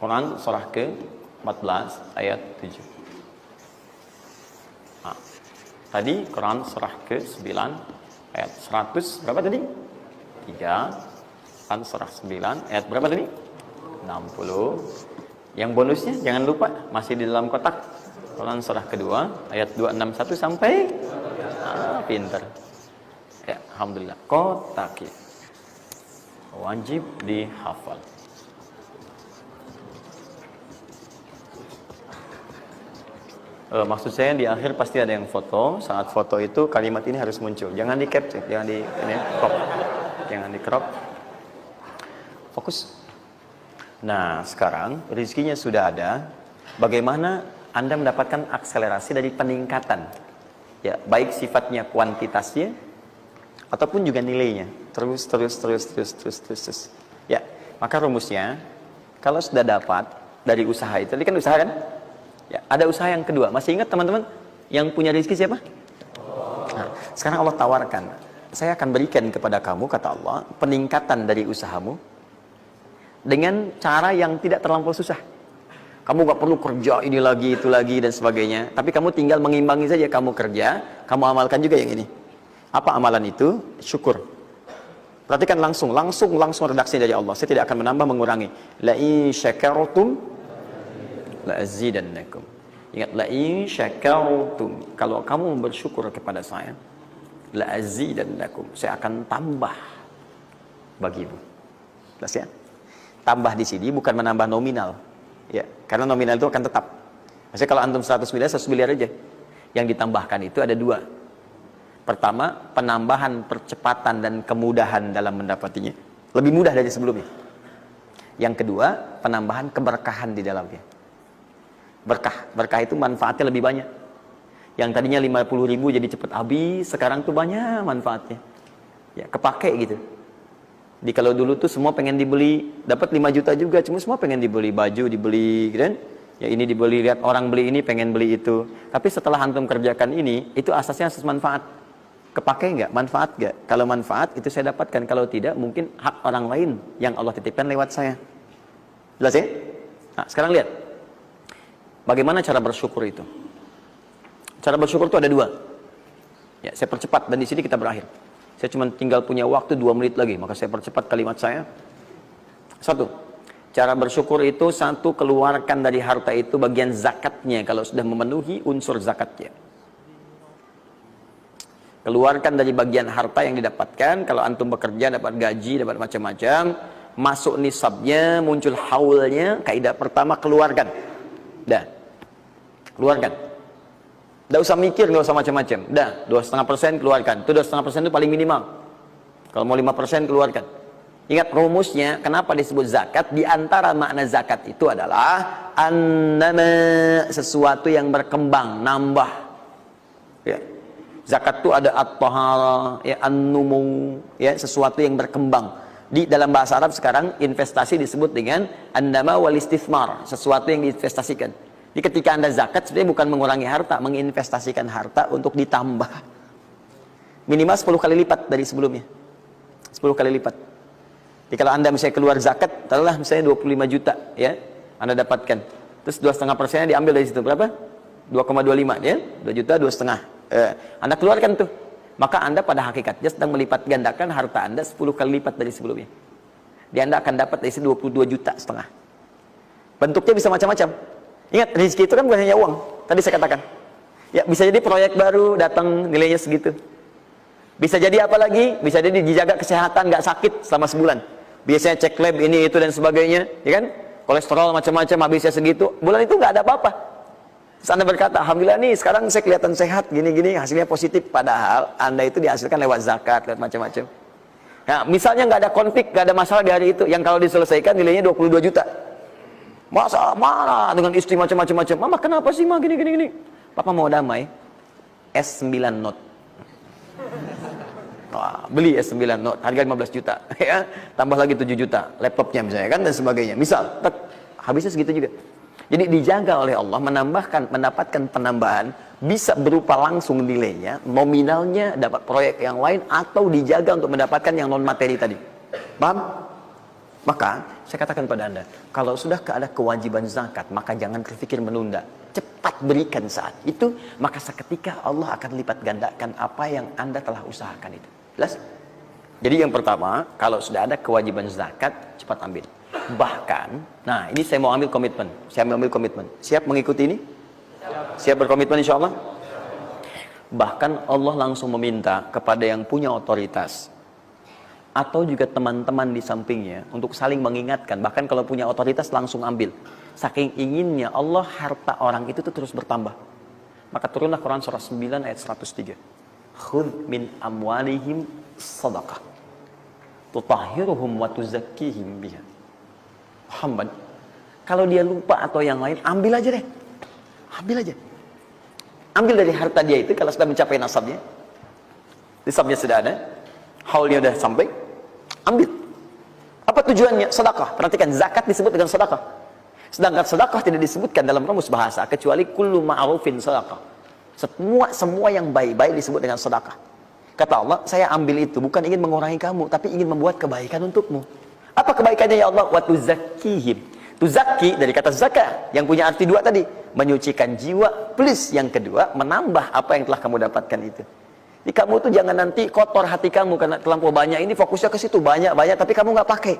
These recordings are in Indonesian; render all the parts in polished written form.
Quran surah ke-14 ayat 7. Nah, tadi Quran surah ke-9 ayat 100 berapa tadi? 3. Quran surah 9 ayat berapa tadi? 60. Yang bonusnya jangan lupa masih di dalam kotak. Quran surah kedua ayat 261 sampai pinter. Ya, alhamdulillah. Kotak wajib dihafal. Maksud saya di akhir pasti ada yang foto. Saat foto itu kalimat ini harus muncul. Jangan di capture, jangan di crop. Jangan di crop. Fokus. Nah, sekarang rezekinya sudah ada. Bagaimana Anda mendapatkan akselerasi dari peningkatan? Ya, baik sifatnya kuantitasnya ataupun juga nilainya. Terus. Ya, maka rumusnya kalau sudah dapat dari usaha itu, tadi kan usaha kan? Ya, ada usaha yang kedua. Masih ingat teman-teman yang punya rezeki siapa? Nah, sekarang Allah tawarkan, saya akan berikan kepada kamu, kata Allah, peningkatan dari usahamu dengan cara yang tidak terlampau susah. Kamu gak perlu kerja ini lagi, itu lagi, dan sebagainya. Tapi kamu tinggal mengimbangi saja. Kamu kerja, kamu amalkan juga yang ini. Apa amalan itu? Syukur. Perhatikan langsung redaksi dari Allah. Saya tidak akan menambah, mengurangi. La in syakartum la azidannakum. Ingat, la in syakartum, kalau kamu bersyukur kepada saya, la azidannakum, saya akan tambah bagimu. Jelas ya? Tambah di sini bukan menambah nominal. Ya, karena nominal itu akan tetap. Maksudnya kalau antum 100 miliar aja. Yang ditambahkan itu ada dua. Pertama, penambahan percepatan dan kemudahan dalam mendapatinya. Lebih mudah dari sebelumnya. Yang kedua, penambahan keberkahan di dalamnya. Berkah itu manfaatnya lebih banyak. Yang tadinya 50.000 jadi cepat habis, sekarang tuh banyak manfaatnya. Ya, kepake gitu. Di kalau dulu tuh semua pengen dibeli, dapat 5 juta juga, cuma semua pengen dibeli baju, dibeli gitu kan? Ya ini dibeli, lihat orang beli ini pengen beli itu. Tapi setelah antum kerjakan ini, itu asasnya asas manfaat. Kepake nggak? Manfaat nggak? Kalau manfaat itu saya dapatkan, kalau tidak mungkin hak orang lain yang Allah titipkan lewat saya. Jelas ya? Nah, sekarang lihat. Bagaimana cara bersyukur itu? Cara bersyukur itu ada dua. Ya, saya percepat dan di sini kita berakhir. Saya cuma tinggal punya waktu 2 menit lagi, maka saya percepat kalimat saya. 1. Cara bersyukur itu 1, keluarkan dari harta itu bagian zakatnya kalau sudah memenuhi unsur zakatnya. Keluarkan dari bagian harta yang didapatkan, kalau antum bekerja dapat gaji, dapat macam-macam, masuk nisabnya, muncul haulnya, kaidah pertama keluarkan. Dah. Keluarkan. Tidak usah mikir, nggak usah macam-macam. Dah, 2,5% keluarkan. Itu 2,5% itu paling minimal. Kalau mau 5% keluarkan. Ingat rumusnya, kenapa disebut zakat? Di antara makna zakat itu adalah annama, sesuatu yang berkembang, nambah. Ya. Zakat itu ada at-tahara, ya, an-numu, ya, sesuatu yang berkembang. Di dalam bahasa Arab sekarang investasi disebut dengan annama wal istismar, sesuatu yang diinvestasikan. Jadi ketika Anda zakat sebenarnya bukan mengurangi harta, menginvestasikan harta untuk ditambah. Minimal 10 kali lipat dari sebelumnya. 10 kali lipat. Jadi kalau Anda misalnya keluar zakat, taruhlah misalnya 25 juta, ya, Anda dapatkan. Terus 2,5%-nya diambil dari situ, berapa? 2,25, ya? 2 juta, 2,5. Anda keluarkan tuh. Maka Anda pada hakikatnya sedang melipat gandakan harta Anda 10 kali lipat dari sebelumnya. Jadi Anda akan dapat dari situ 22,5 juta. Bentuknya bisa macam-macam. Ingat, rezeki itu kan bukan hanya uang. Tadi saya katakan. Ya, bisa jadi proyek baru datang nilainya segitu. Bisa jadi apa lagi? Bisa jadi dijaga kesehatan, nggak sakit selama sebulan. Biasanya cek lab ini, itu, dan sebagainya. Ya kan? Kolesterol macam-macam habisnya segitu. Bulan itu nggak ada apa-apa. Terus Anda berkata, alhamdulillah nih sekarang saya kelihatan sehat, gini-gini, hasilnya positif. Padahal Anda itu dihasilkan lewat zakat, lewat macam-macam. Nah, misalnya nggak ada konflik, nggak ada masalah di hari itu, yang kalau diselesaikan nilainya 22 juta. Masa marah dengan istri macam-macam. Mama kenapa sih ma gini. Papa mau damai. S9 Note. Wah, beli S9 Note harga 15 juta, ya. Tambah lagi 7 juta laptopnya misalnya kan, dan sebagainya. Misal, habisnya segitu juga. Jadi dijaga oleh Allah, mendapatkan penambahan bisa berupa langsung nilainya, nominalnya dapat proyek yang lain, atau dijaga untuk mendapatkan yang non materi tadi. Paham? Maka saya katakan pada Anda, kalau sudah ada kewajiban zakat, maka jangan berpikir menunda. Cepat berikan saat itu, maka seketika Allah akan lipat gandakan apa yang Anda telah usahakan itu. Jelas? Jadi yang pertama, kalau sudah ada kewajiban zakat, cepat ambil. Bahkan, nah ini saya mau ambil komitmen. Saya mau ambil komitmen. Siap mengikuti ini? Siap berkomitmen insya Allah? Bahkan Allah langsung meminta kepada yang punya otoritas atau juga teman-teman di sampingnya untuk saling mengingatkan. Bahkan kalau punya otoritas langsung ambil. Saking inginnya Allah harta orang itu tuh terus bertambah. Maka turunlah Quran surah 9 ayat 103. Khudh min amwalihim sadaqah tutahhiruhum wa tuzakkihim biha. Muhammad, kalau dia lupa atau yang lain, ambil aja deh. Ambil aja. Ambil dari harta dia itu kalau sudah mencapai nasabnya. Nisabnya sudah ada, haulnya sudah sampai, ambil. Apa tujuannya? Sedekah. Perhatikan, zakat disebut dengan sedekah. Sedangkan sedekah tidak disebutkan dalam rumus bahasa kecuali kullu ma'rufin sedekah. Semua yang baik-baik disebut dengan sedekah. Kata Allah, saya ambil itu bukan ingin mengurangi kamu, tapi ingin membuat kebaikan untukmu. Apa kebaikannya ya Allah? Wa tuzakkihim. Tuzakki dari kata zakah yang punya arti dua tadi, menyucikan jiwa, plus yang kedua menambah apa yang telah kamu dapatkan itu. Jadi kamu tuh jangan nanti kotor hati kamu karena terlampau banyak ini, fokusnya ke situ banyak tapi kamu nggak pakai.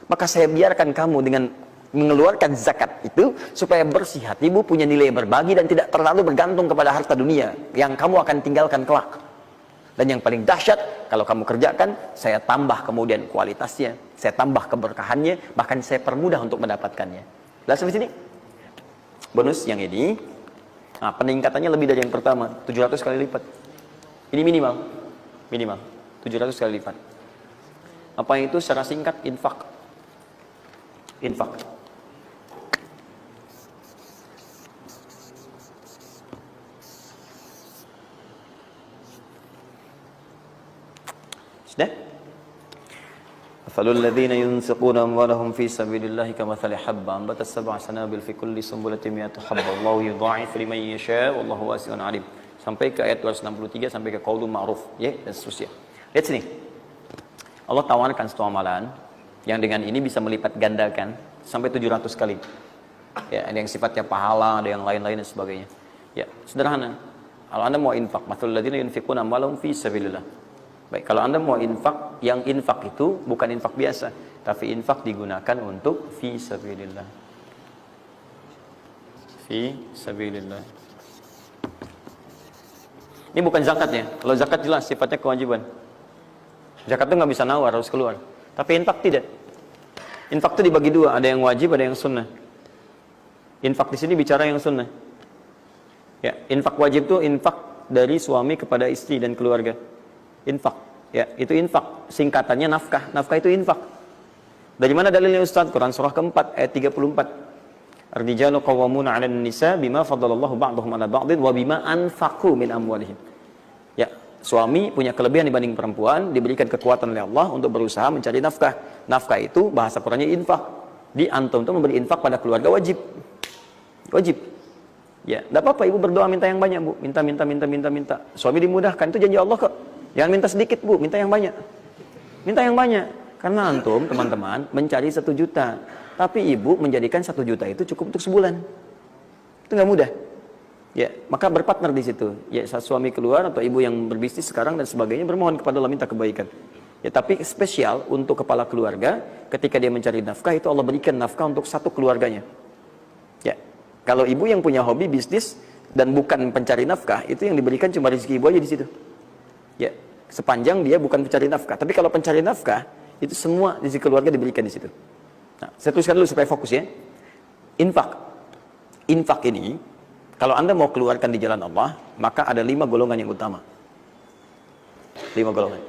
Maka saya biarkan kamu dengan mengeluarkan zakat itu supaya bersih hatimu, punya nilai berbagi dan tidak terlalu bergantung kepada harta dunia yang kamu akan tinggalkan kelak. Dan yang paling dahsyat, kalau kamu kerjakan, saya tambah kemudian kualitasnya, saya tambah keberkahannya, bahkan saya permudah untuk mendapatkannya. Lihat sampai sini. Bonus yang ini, nah peningkatannya lebih dari yang pertama, 700 kali lipat. Ini minimal 700 kali lipat. Apa itu secara singkat? Infak. Sudah? Mathalul ladzina yunfiquna amwalahum fi sabilillahi kamathali habba ambatat sab'a sanabil fi kulli sunbulatin mi'atu habba wallahu yudha'ifu liman yasha wallahu wasi'un 'alim. Sampai ke ayat 263 sampai ke qaulun ma'ruf, ya, dan seterusnya. Lihat sini. Allah tawarkan satu amalan yang dengan ini bisa melipat gandakan sampai 700 kali. Ya, ada yang sifatnya pahala, ada yang lain-lain dan sebagainya. Ya, sederhana. Kalau Anda mau infak, mathalul ladzina yunfiquna amwalahum fi sabilillah. Baik, kalau Anda mau infak, yang infak itu bukan infak biasa, tapi infak digunakan untuk fi sabilillah. Fi sabilillah. Ini bukan zakat ya. Kalau zakat jelas sifatnya kewajiban. Zakat itu nggak bisa nawar, harus keluar. Tapi infak tidak. Infak itu dibagi dua, ada yang wajib, ada yang sunnah. Infak di sini bicara yang sunnah. Ya, infak wajib itu infak dari suami kepada istri dan keluarga. Infak, ya, itu infak. Singkatannya nafkah. Nafkah itu infak. Dari mana dalilnya Ustaz? Quran surah keempat ayat 34. Ar-rijalu qawwamuna 'alan nisa bima faddalallahu ba'dahum 'ala ba'din wa bima anfaqu min amwalihim. Ya, suami punya kelebihan dibanding perempuan, diberikan kekuatan oleh Allah untuk berusaha mencari nafkah. Nafkah itu bahasa Qurannya infak. Di antum itu memberi infak pada keluarga wajib. Wajib. Ya, enggak apa-apa ibu berdoa minta yang banyak, Bu. Minta. Suami dimudahkan, itu janji Allah kok. Jangan minta sedikit, Bu, minta yang banyak. Minta yang banyak. Karena antum, teman-teman, mencari 1 juta. Tapi ibu menjadikan 1 juta itu cukup untuk sebulan. Itu nggak mudah. Ya, maka berpartner di situ. Ya, suami keluar atau ibu yang berbisnis sekarang dan sebagainya bermohon kepada Allah minta kebaikan. Ya, tapi spesial untuk kepala keluarga, ketika dia mencari nafkah itu Allah berikan nafkah untuk satu keluarganya. Ya, kalau ibu yang punya hobi bisnis dan bukan pencari nafkah, itu yang diberikan cuma rezeki ibu aja di situ. Ya, sepanjang dia bukan pencari nafkah. Tapi kalau pencari nafkah, itu semua rezeki keluarga diberikan di situ. Nah, saya tuliskan dulu supaya fokus ya. Infak. Infak ini, kalau Anda mau keluarkan di jalan Allah, maka ada 5 golongan yang utama. 5 golongan.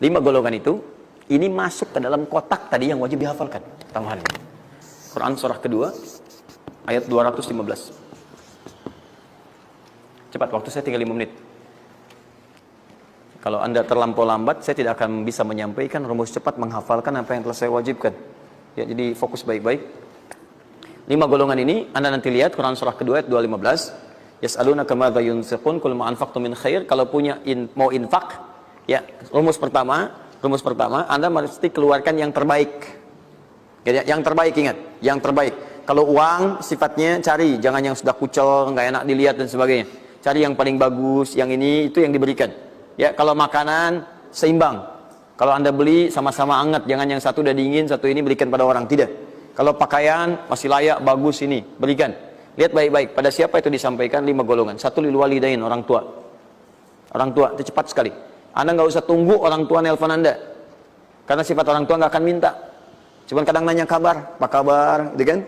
5 golongan itu, ini masuk ke dalam kotak tadi yang wajib dihafalkan. Tambahannya. Quran surah kedua, ayat 215. Cepat, waktu saya tinggal 5 menit. Kalau Anda terlampau lambat, saya tidak akan bisa menyampaikan rumus cepat menghafalkan apa yang telah saya wajibkan. Ya, jadi fokus baik-baik. 5 golongan ini Anda nanti lihat Quran surah kedua ayat 215. Yas'alunaka madza yunfiqun qul ma anfaqtum min khair. Kalau punya mau infak, ya, rumus pertama Anda mesti keluarkan yang terbaik. Yang terbaik, ingat, yang terbaik. Kalau uang sifatnya cari, jangan yang sudah kucel, nggak enak dilihat dan sebagainya. Cari yang paling bagus, yang ini itu yang diberikan. Ya, kalau makanan seimbang. Kalau Anda beli sama-sama hangat, jangan yang satu udah dingin, satu ini berikan pada orang, tidak. Kalau pakaian masih layak, bagus ini, berikan. Lihat baik-baik, pada siapa itu disampaikan 5 golongan. Satu, lil walidain, orang tua. Orang tua itu cepat sekali. Anda nggak usah tunggu orang tua nelpon Anda. Karena sifat orang tua nggak akan minta. Cuman kadang nanya kabar, apa kabar, gitu kan?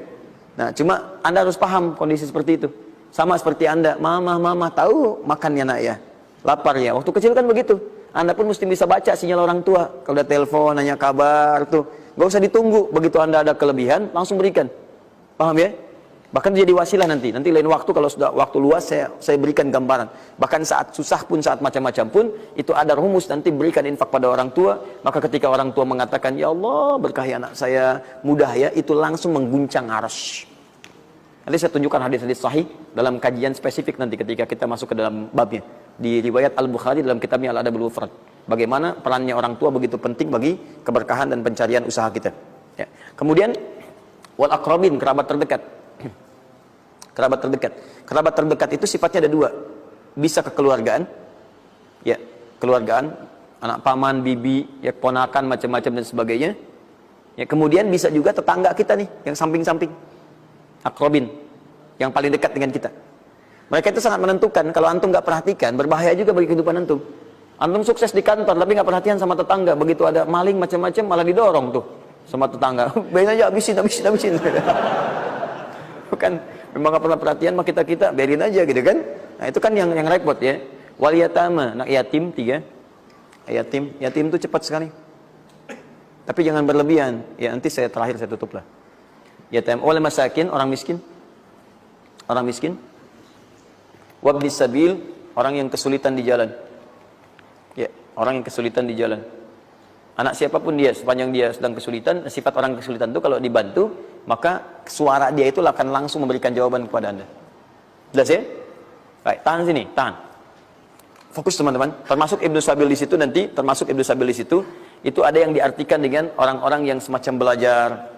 Nah, cuma Anda harus paham kondisi seperti itu. Sama seperti Anda, mama, tahu makannya nak ya, lapar ya. Waktu kecil kan begitu. Anda pun mesti bisa baca sinyal orang tua. Kalau udah telepon, nanya kabar tuh, nggak usah ditunggu. Begitu Anda ada kelebihan, langsung berikan. Paham ya? Bahkan jadi wasilah nanti lain waktu kalau sudah waktu luas saya berikan gambaran. Bahkan saat susah pun, saat macam-macam pun, itu ada rumus nanti berikan infak pada orang tua. Maka ketika orang tua mengatakan, ya Allah berkahi anak saya, mudah ya, itu langsung mengguncang arsy. Nanti saya tunjukkan hadis-hadis sahih dalam kajian spesifik nanti ketika kita masuk ke dalam babnya. Di riwayat Al-Bukhari dalam kitabnya Al-Adabul Mufrad. Bagaimana perannya orang tua begitu penting bagi keberkahan dan pencarian usaha kita. Ya. Kemudian, wal aqrabin, kerabat terdekat. Kerabat terdekat itu sifatnya ada 2. Bisa kekeluargaan, ya, keluargaan, anak paman, bibi, ya, ponakan, macam-macam dan sebagainya. Ya, kemudian bisa juga tetangga kita nih, yang samping-samping. Akrobin, yang paling dekat dengan kita. Mereka itu sangat menentukan. Kalau antum nggak perhatikan, berbahaya juga bagi kehidupan antum. Antum sukses di kantor, tapi nggak perhatian sama tetangga. Begitu ada maling macam-macam, malah didorong tuh sama tetangga. Biarin aja, habisin. Bukan, memang nggak pernah perhatian sama kita, biarin aja gitu kan. Nah itu kan yang repot ya. Wal yatama, anak yatim 3. Yatim itu cepat sekali. Tapi jangan berlebihan. Ya nanti saya tutup lah. Yatim, wal masakin, orang miskin. Wabni sabil, orang yang kesulitan di jalan. Ya, orang yang kesulitan di jalan. Anak siapapun dia, sepanjang dia sedang kesulitan, sifat orang kesulitan itu kalau dibantu, maka suara dia itu akan langsung memberikan jawaban kepada Anda. Jelas ya? Baik, tahan sini, tahan. Fokus teman-teman. Termasuk Ibnu Sabil di situ nanti, itu ada yang diartikan dengan orang-orang yang semacam belajar.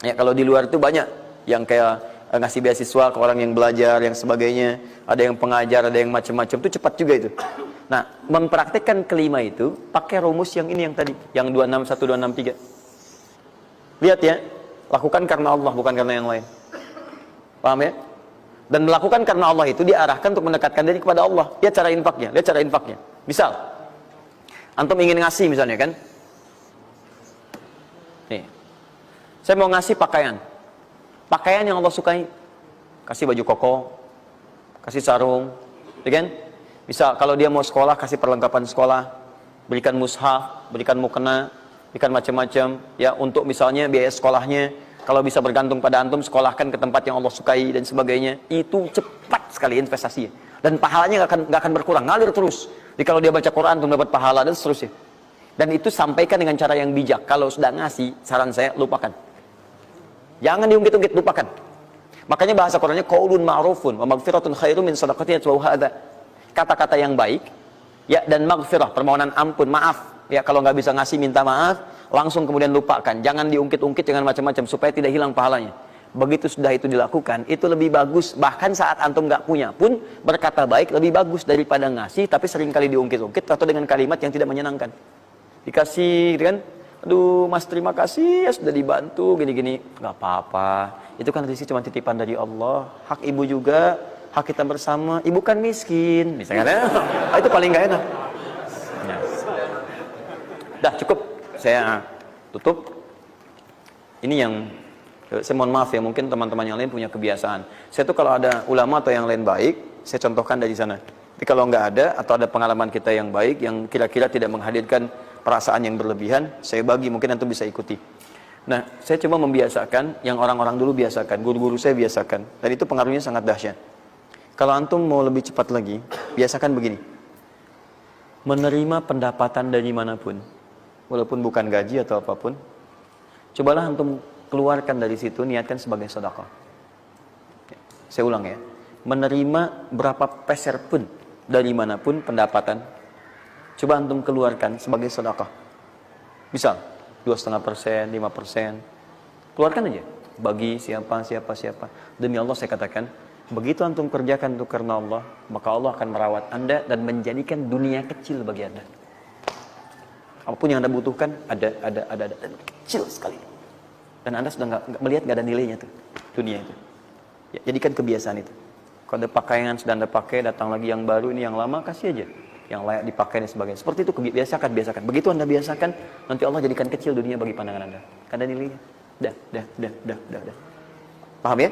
Ya, kalau di luar itu banyak yang kayak ngasih beasiswa ke orang yang belajar, yang sebagainya. Ada yang pengajar, ada yang macam-macam. Itu cepat juga itu. Nah, mempraktekkan kelima itu pakai rumus yang ini yang tadi, yang 261, 263. Lihat ya, lakukan karena Allah, bukan karena yang lain. Paham ya? Dan melakukan karena Allah itu diarahkan untuk mendekatkan diri kepada Allah. Lihat cara infaknya. Misal, antum ingin ngasih misalnya kan? Nih, saya mau ngasih pakaian yang Allah sukai. Kasih baju koko, kasih sarung, ya kan? Bisa kalau dia mau sekolah, kasih perlengkapan sekolah, berikan mushaf, berikan mukena, berikan macam-macam, ya, untuk misalnya biaya sekolahnya. Kalau bisa bergantung pada antum, sekolahkan ke tempat yang Allah sukai dan sebagainya. Itu cepat sekali investasinya. Dan pahalanya nggak akan berkurang, ngalir terus. Jadi kalau dia baca Quran, antum dapat pahala dan seterusnya. Dan itu sampaikan dengan cara yang bijak. Kalau sudah ngasih, saran saya, lupakan. Jangan diungkit-ungkit, lupakan. Makanya bahasa Qurannya qaulun ma'rufun wa maghfiratun khairum min shadaqatin yatba'uha adza. Kata-kata yang baik, ya, dan maghfirah, permohonan ampun, maaf. Ya, kalau nggak bisa ngasih, minta maaf, langsung kemudian lupakan. Jangan diungkit-ungkit, jangan macam-macam supaya tidak hilang pahalanya. Begitu sudah itu dilakukan, itu lebih bagus. Bahkan saat antum nggak punya pun berkata baik lebih bagus daripada ngasih tapi seringkali diungkit-ungkit atau dengan kalimat yang tidak menyenangkan. Dikasih, gitu kan? Aduh mas, terima kasih ya sudah dibantu gini-gini. Gak apa-apa, itu kan rezeki cuma titipan dari Allah. Hak ibu juga, hak kita bersama. Ibu kan miskin misalnya. Itu paling gak enak ya. Dah cukup, saya tutup. Ini yang saya mohon maaf ya, mungkin teman-teman yang lain punya kebiasaan. Saya tuh kalau ada ulama atau yang lain baik, saya contohkan dari sana. Tapi kalau nggak ada atau ada pengalaman kita yang baik yang kira-kira tidak menghadirkan perasaan yang berlebihan, saya bagi, mungkin antum bisa ikuti. Nah, saya cuma membiasakan yang orang-orang dulu biasakan, guru-guru saya biasakan, dan itu pengaruhnya sangat dahsyat. Kalau antum mau lebih cepat lagi, biasakan begini. Menerima pendapatan dari manapun, walaupun bukan gaji atau apapun, cobalah antum keluarkan dari situ, niatkan sebagai sedekah. Saya ulang ya, menerima berapa peser pun dari manapun pendapatan, coba antum keluarkan sebagai sedekah. Misal 2,5%, 5%, Keluarkan aja. Bagi siapa. Demi Allah saya katakan, begitu antum kerjakan itu karena Allah, maka Allah akan merawat Anda dan menjadikan dunia kecil bagi Anda. Apapun yang Anda butuhkan, ada dan kecil sekali. Dan Anda sudah nggak melihat, nggak ada nilainya tuh dunia itu. Ya, jadikan kebiasaan itu. Kalau ada pakaian sudah Anda pakai, datang lagi yang baru, ini yang lama kasih aja, yang layak dipakai dan sebagainya. Seperti itu biasakan. Begitu Anda biasakan, nanti Allah jadikan kecil dunia bagi pandangan Anda. Karena nilainya. Dah. Paham ya?